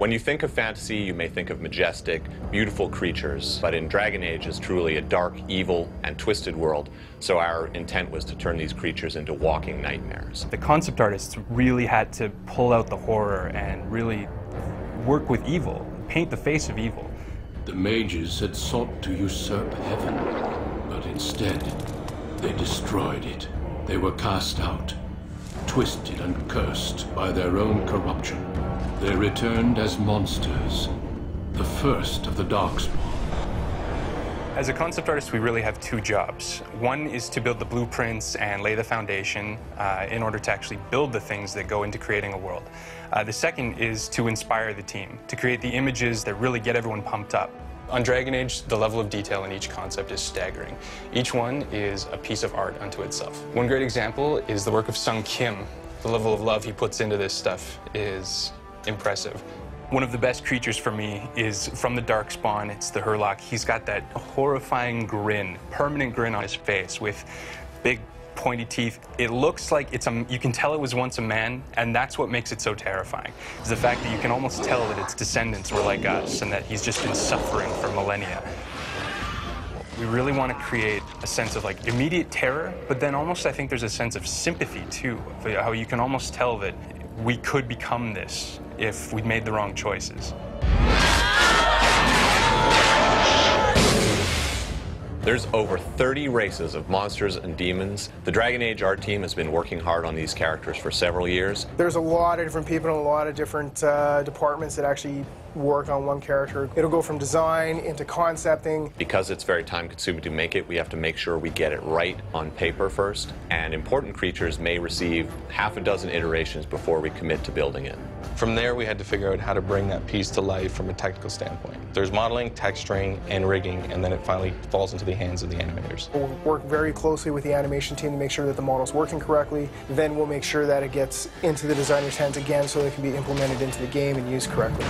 When you think of fantasy, you may think of majestic, beautiful creatures, but in Dragon Age is truly a dark, evil, and twisted world, so our intent was to turn these creatures into walking nightmares. The concept artists really had to pull out the horror and really work with evil, paint the face of evil. The mages had sought to usurp heaven, but instead, they destroyed it. They were cast out, twisted and cursed by their own corruption. They returned as monsters, the first of the Darkspawn. As a concept artist, we really have two jobs. One is to build the blueprints and lay the foundation in order to actually build the things that go into creating a world. The second is to inspire the team, to create the images that really get everyone pumped up. On Dragon Age, the level of detail in each concept is staggering. Each one is a piece of art unto itself. One great example is the work of Sung Kim. The level of love he puts into this stuff is impressive. One of the best creatures for me is from the Darkspawn. It's the Hurlock. He's got that horrifying grin, permanent grin on his face with big pointy teeth. It looks like you can tell it was once a man, and that's what makes it so terrifying, is the fact that you can almost tell that its descendants were like us and that he's just been suffering for millennia. We really want to create a sense of like immediate terror, but then almost I think there's a sense of sympathy too, how you can almost tell that we could become this if we'd made the wrong choices. There's over 30 races of monsters and demons. The Dragon Age art team has been working hard on these characters for several years. There's a lot of different people and a lot of different departments that actually work on one character. It'll go from design into concepting. Because it's very time-consuming to make it, we have to make sure we get it right on paper first. And important creatures may receive half a dozen iterations before we commit to building it. From there, we had to figure out how to bring that piece to life from a technical standpoint. There's modeling, texturing, and rigging, and then it finally falls into the hands of the animators. We'll work very closely with the animation team to make sure that the model's working correctly. Then we'll make sure that it gets into the designer's hands again so that it can be implemented into the game and used correctly.